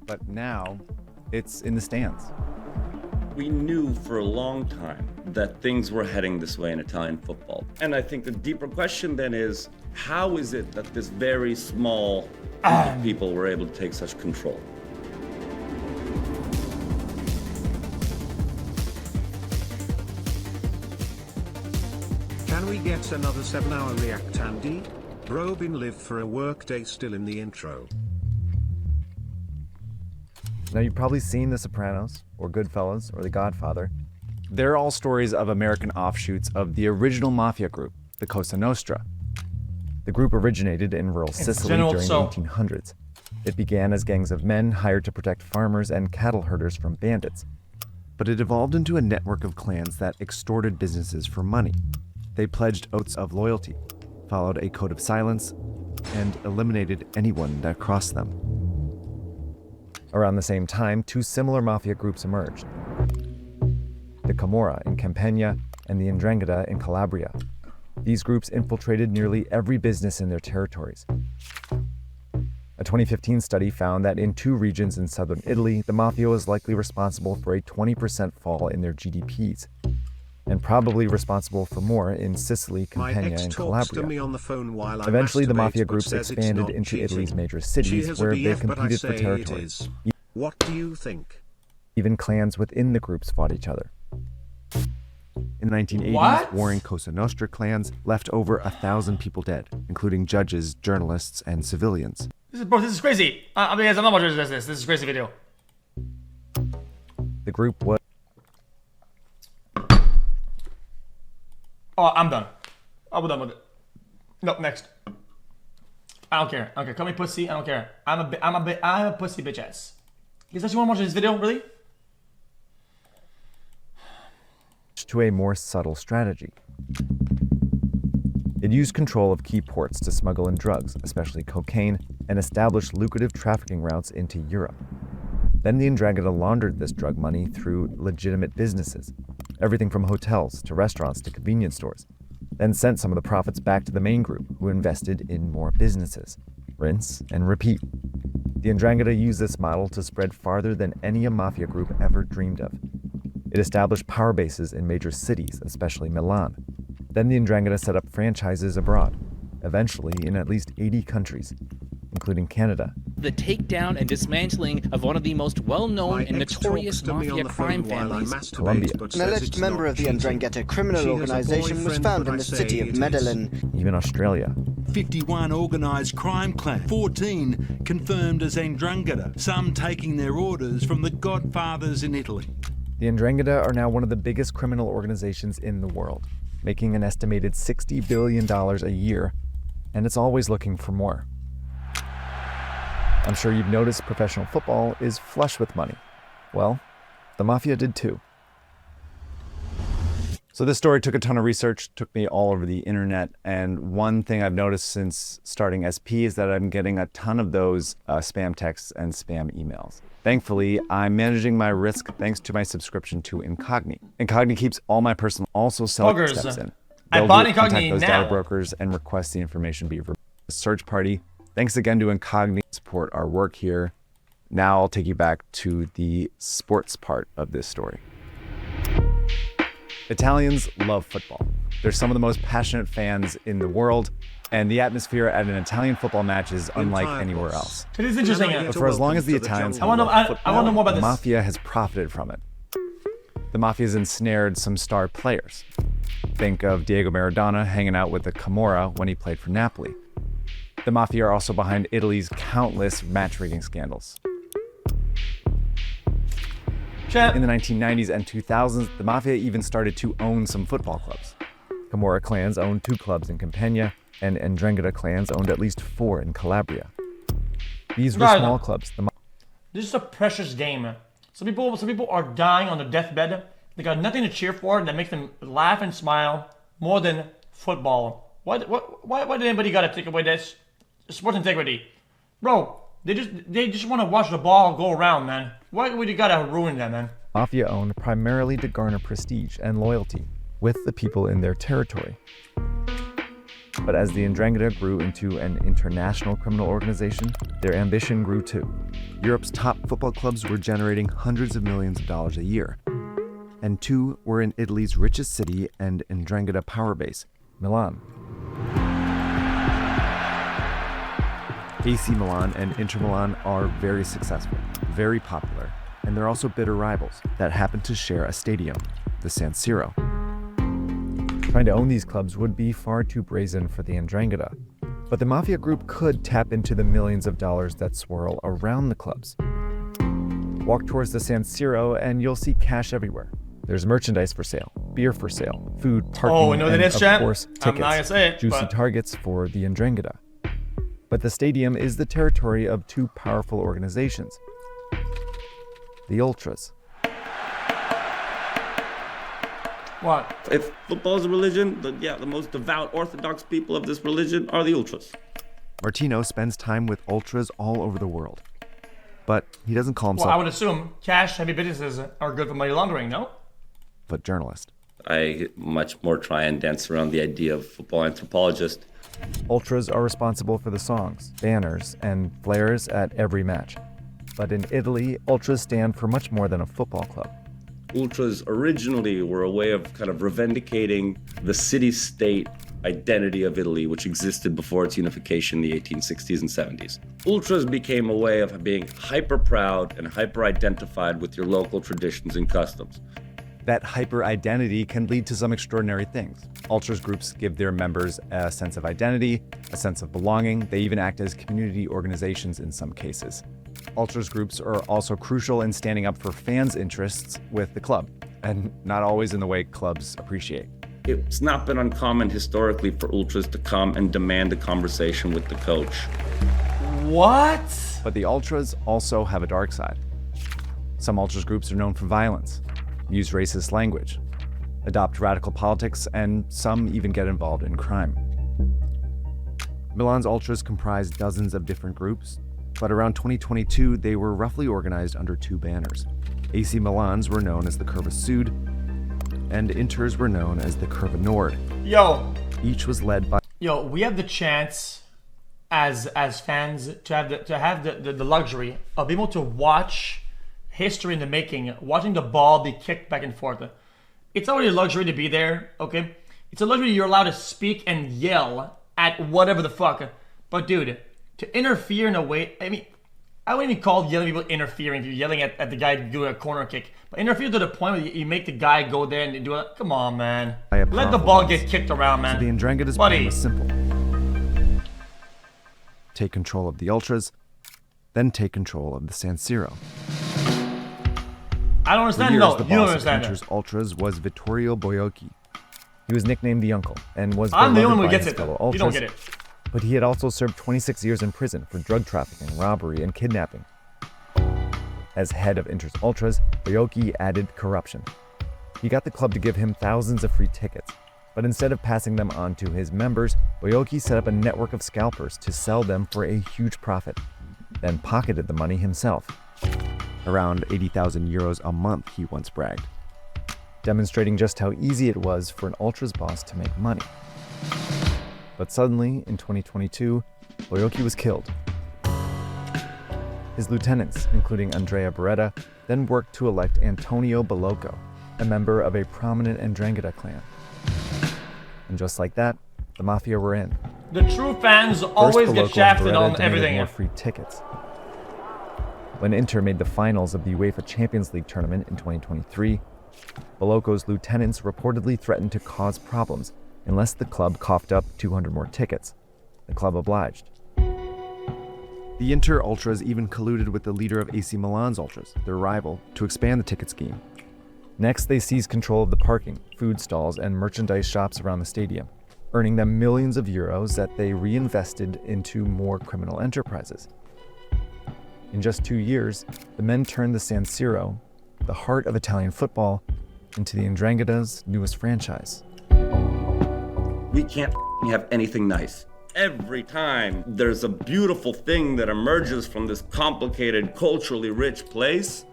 but now it's in the stands. We knew for a long time that things were heading this way in Italian football. And I think the deeper question then is, how is it that this very small group of people were able to take such control? Can we get another 7-hour react, Andy? Bro been live for a work day still in the intro. Now, you've probably seen The Sopranos, or Goodfellas, or The Godfather. They're all stories of American offshoots of the original mafia group, the Cosa Nostra. The group originated in rural Sicily during the 1800s. It began as gangs of men hired to protect farmers and cattle herders from bandits. But it evolved into a network of clans that extorted businesses for money. They pledged oaths of loyalty, followed a code of silence, and eliminated anyone that crossed them. Around the same time, two similar mafia groups emerged: the Camorra in Campania and the Ndrangheta in Calabria. These groups infiltrated nearly every business in their territories. A 2015 study found that in two regions in southern Italy, the mafia was likely responsible for a 20% fall in their GDPs, and probably responsible for more in Sicily, Campania, and Calabria. Eventually, the mafia groups expanded into Italy's major cities, where they competed for territory. What do you think? Even clans within the groups fought each other. In the 1980s, warring Cosa Nostra clans left over 1,000 people dead, including judges, journalists, and civilians. This is crazy. I mean, guys, I'm not watching this. This is a crazy video. The group was... Oh, I'm done. I'm done with it. No, next. I don't care. Call me pussy. I don't care. I'm a pussy bitch ass. You guys actually want to watch this video, really? To a more subtle strategy. It used control of key ports to smuggle in drugs, especially cocaine, and establish lucrative trafficking routes into Europe. Then the Ndrangheta laundered this drug money through legitimate businesses, everything from hotels to restaurants to convenience stores, then sent some of the profits back to the main group, who invested in more businesses. Rinse and repeat. The Ndrangheta used this model to spread farther than any mafia group ever dreamed of. It established power bases in major cities, especially Milan. Then the Ndrangheta set up franchises abroad, eventually in at least 80 countries, including Canada. The takedown and dismantling of one of the most well-known and notorious mafia crime families. Colombia. An alleged member of the Ndrangheta criminal organization was found in the city of Medellin. Even Australia. 51 organised crime clans, 14 confirmed as Ndrangheta, some taking their orders from the godfathers in Italy. The Ndrangheta are now one of the biggest criminal organizations in the world, making an estimated $60 billion a year, and it's always looking for more. I'm sure you've noticed professional football is flush with money. Well, the mafia did too. So this story took a ton of research, took me all over the internet, and one thing I've noticed since starting SP is that I'm getting a ton of those spam texts and spam emails. Thankfully, I'm managing my risk thanks to my subscription to Incogni. Incogni keeps all my personal, also selling steps in. I bought Incogni contact those now. data brokers and request the information be reviewed. Search party. Thanks again to Incogni to support our work here. Now I'll take you back to the sports part of this story. Italians love football. They're some of the most passionate fans in the world, and the atmosphere at an Italian football match is unlike anywhere else. It is interesting. But for as long as the Italians have loved football, I want to know more about the this. mafia has profited from it. The mafia has ensnared some star players. Think of Diego Maradona hanging out with the Camorra when he played for Napoli. The mafia are also behind Italy's countless match-rigging scandals. In the 1990s and 2000s, the mafia even started to own some football clubs. Camorra clans owned 2 clubs in Campania, and Ndrangheta clans owned at least 4 in Calabria. These were small clubs. This is a precious game. Some people are dying on their deathbed. They got nothing to cheer for that makes them laugh and smile more than football. Why did anybody gotta take away this sports integrity? Bro, they just want to watch the ball go around, man. Why would you gotta ruin that, man? Mafia owned primarily to garner prestige and loyalty with the people in their territory. But as the Ndrangheta grew into an international criminal organization, their ambition grew too. Europe's top football clubs were generating hundreds of millions of dollars a year. And 2 were in Italy's richest city and Ndrangheta power base, Milan. AC Milan and Inter Milan are very successful, very popular, and they're also bitter rivals that happen to share a stadium, the San Siro. Trying to own these clubs would be far too brazen for the Ndrangheta, but the mafia group could tap into the millions of dollars that swirl around the clubs. Walk towards the San Siro and you'll see cash everywhere. There's merchandise for sale, beer for sale, food, parking, Oh, we know and that is, of champ. course, I'm tickets, not gonna say it, juicy but targets for the Ndrangheta. But the stadium is the territory of 2 powerful organizations, the Ultras. what? If football is a religion, the most devout Orthodox people of this religion are the Ultras. Martino spends time with Ultras all over the world. But he doesn't call Well, himself I would assume cash-heavy businesses are good for money laundering, no? a journalist. I much more try and dance around the idea of football anthropologist. Ultras are responsible for the songs, banners, and flares at every match. But in Italy, Ultras stand for much more than a football club. Ultras originally were a way of kind of revendicating the city-state identity of Italy, which existed before its unification in the 1860s and 70s. Ultras became a way of being hyper-proud and hyper-identified with your local traditions and customs. That hyper-identity can lead to some extraordinary things. Ultras groups give their members a sense of identity, a sense of belonging. They even act as community organizations in some cases. Ultras groups are also crucial in standing up for fans' interests with the club, and not always in the way clubs appreciate. It's not been uncommon historically for Ultras to come and demand a conversation with the coach. What? But the Ultras also have a dark side. Some Ultras groups are known for violence, use racist language, adopt radical politics, and some even get involved in crime. Milan's Ultras comprise dozens of different groups, but around 2022, they were roughly organized under 2 banners. AC Milan's were known as the Curva Sud, and Inter's were known as the Curva Nord. Yo, Each was led by we have the chance as fans to have the luxury of being able to watch history in the making, watching the ball be kicked back and forth. It's already a luxury to be there, okay? It's a luxury you're allowed to speak and yell at whatever the fuck. But dude, to interfere in a way, I mean, I wouldn't even call yelling people interfering if you're yelling at the guy doing a corner kick. But interfere to the point where you make the guy go there and do it. Come on, man. a Let the powerful ball boss. get kicked around, man. The Ndrangheta's Buddy. plan was simple. Take control of the Ultras, then take control of the San Siro. I don't For understand. years, No, the you don't boss of understand Inter's that. Ultras was Vittorio Boiocchi. He was nicknamed the Uncle and was I'm the beloved only one who by gets his it. fellow You don't Ultras, get it. but he had also served 26 years in prison for drug trafficking, robbery, and kidnapping. As head of Inter's Ultras, Boiocchi added corruption. He got the club to give him thousands of free tickets, but instead of passing them on to his members, Boiocchi set up a network of scalpers to sell them for a huge profit, then pocketed the money himself. Around 80,000 euros a month, he once bragged, demonstrating just how easy it was for an Ultras boss to make money. But suddenly, in 2022, Boiocchi was killed. His lieutenants, including Andrea Beretta, then worked to elect Antonio Bellocco, a member of a prominent Ndrangheta clan. And just like that, the mafia were in. The true fans always First, get Bellocco and shafted Beretta on demanded everything. more free tickets. When Inter made the finals of the UEFA Champions League tournament in 2023, Bellocco's lieutenants reportedly threatened to cause problems unless the club coughed up 200 more tickets. The club obliged. The Inter Ultras even colluded with the leader of AC Milan's Ultras, their rival, to expand the ticket scheme. Next, they seized control of the parking, food stalls, and merchandise shops around the stadium, earning them millions of euros that they reinvested into more criminal enterprises. In just 2 years, the men turned the San Siro, the heart of Italian football, into the Ndrangheta's newest franchise. We can't have anything nice. Every time there's a beautiful thing that emerges from this complicated, culturally rich place,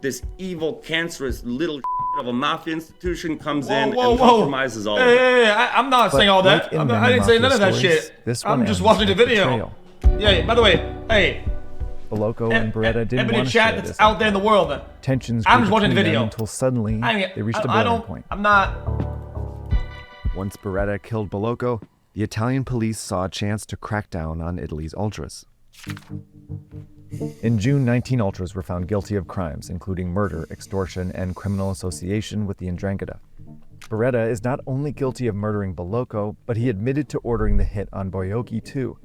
this evil, cancerous little of a mafia institution comes in and compromises all of it. Hey, I'm not saying all that. like in I many didn't say mafia none of that stories, shit. this one I'm just ends watching the with video. betrayal. Yeah, by the way, hey, Bolocco and Beretta didn't everybody want in to chat share that's this out there in the world. Tensions I'm grew just watching the between them video. until suddenly they reached a I boiling don't. point. I'm not. Once Beretta killed Bolocco, the Italian police saw a chance to crack down on Italy's ultras. In June, 19 ultras were found guilty of crimes, including murder, extortion, and criminal association with the Ndrangheta. Beretta is not only guilty of murdering Bolocco, but he admitted to ordering the hit on Boyocchi too.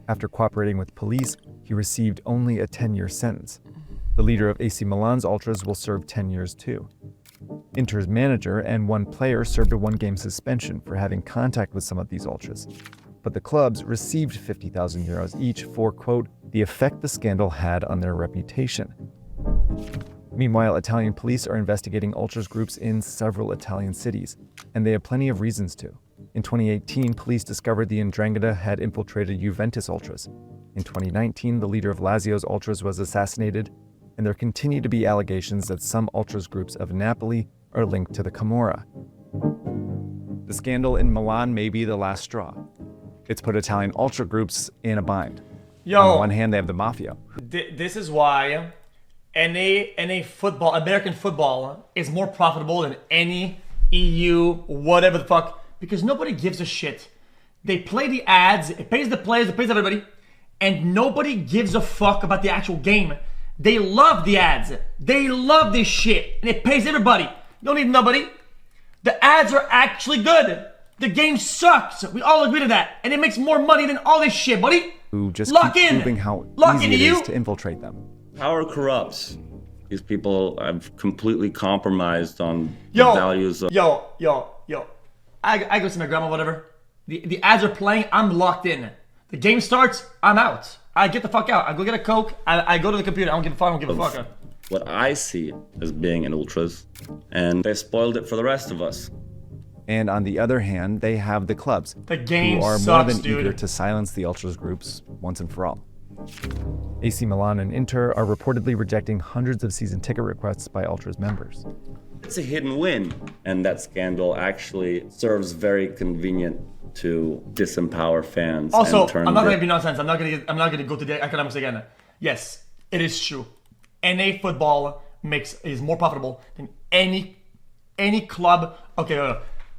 After cooperating with police, he received only a 10-year sentence. The leader of AC Milan's ultras will serve 10 years too. Inter's manager and one player served a one-game suspension for having contact with some of these ultras. But the clubs received 50,000 euros each for, quote, the effect the scandal had on their reputation. Meanwhile, Italian police are investigating ultras groups in several Italian cities, and they have plenty of reasons to. In 2018, police discovered the 'Ndrangheta had infiltrated Juventus ultras. In 2019, the leader of Lazio's ultras was assassinated, and there continue to be allegations that some ultras groups of Napoli are linked to the Camorra. The scandal in Milan may be the last straw. It's put Italian ultra groups in a bind. Yo, on the one hand, they have the mafia. This is why NA football, American football, is more profitable than any EU, whatever the fuck, because nobody gives a shit. They play the ads, it pays the players, it pays everybody, and nobody gives a fuck about the actual game. They love the ads. They love this shit, and it pays everybody. You don't need nobody. The ads are actually good. The game sucks. We all agree to that, and it makes more money than all this shit, buddy. Who just Lock keep in. proving how Lock easy into it you. is to infiltrate them. Power corrupts. These people have completely compromised on the values of... Yo. I go see my grandma, whatever. The ads are playing, I'm locked in. The game starts, I'm out. I get the fuck out. I go get a Coke, I go to the computer, I don't give a fuck, I don't give a fuck. What I see as being an ultras, and they spoiled it for the rest of us. And on the other hand, they have the clubs, The game who are sucks, more than dude. eager to silence the ultras groups once and for all. AC Milan and Inter are reportedly rejecting hundreds of season ticket requests by ultras members. It's a hidden win, and that scandal actually serves very convenient to disempower fans. Also, and turn I'm not the- gonna be nonsense. I'm not gonna go to the economics again. Yes, it is true. NA football is more profitable than any club. Okay,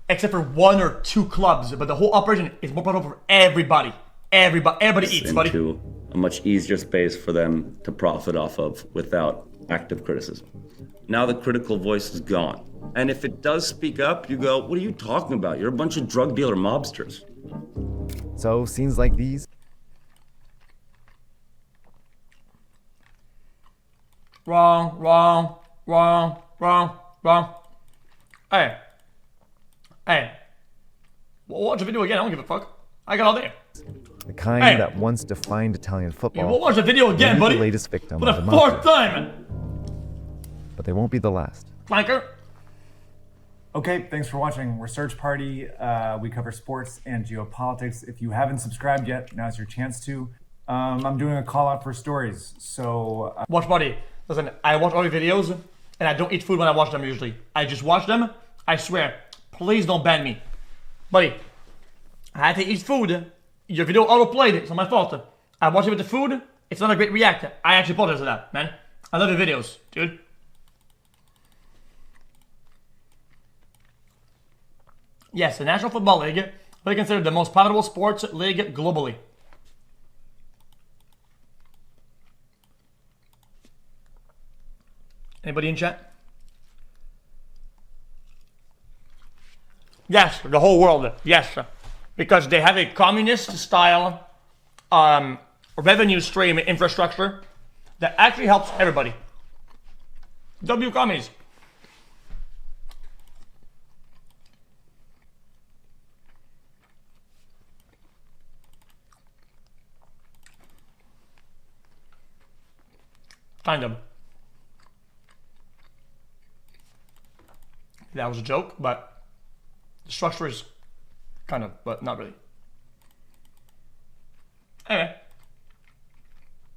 except for one or two clubs, but the whole operation is more profitable for everybody. Everybody eats, buddy. into a much easier space for them to profit off of without active criticism. Now the critical voice is gone. And if it does speak up, you go, what are you talking about? You're a bunch of drug dealer mobsters. So scenes like these Wrong. Hey. We'll watch the video again. I don't give a fuck. I got all day. the kind Hey. that once defined Italian football, We'll watch the video will again, be buddy. the latest victim For of the the fourth mafia. time. But they won't be the last. Flanker. Okay, thanks for watching Research Party. We cover sports and geopolitics. If you haven't subscribed yet, now's your chance to. I'm doing a call out for stories. So Watch buddy. Listen, I watch all your videos, and I don't eat food when I watch them usually. I just watch them. I swear. Please don't ban me. Buddy, I had to eat food. Your video auto-played. It's not my fault. I watched it with the food. It's not a great react. I actually apologize for that, man. I love your videos, dude. Yes, the National Football League is considered the most profitable sports league globally. Anybody in chat? Yes, the whole world. Yes, because they have a communist-style revenue stream infrastructure that actually helps everybody. W commies. Kind of. That was a joke, but the structure is kind of, but not really.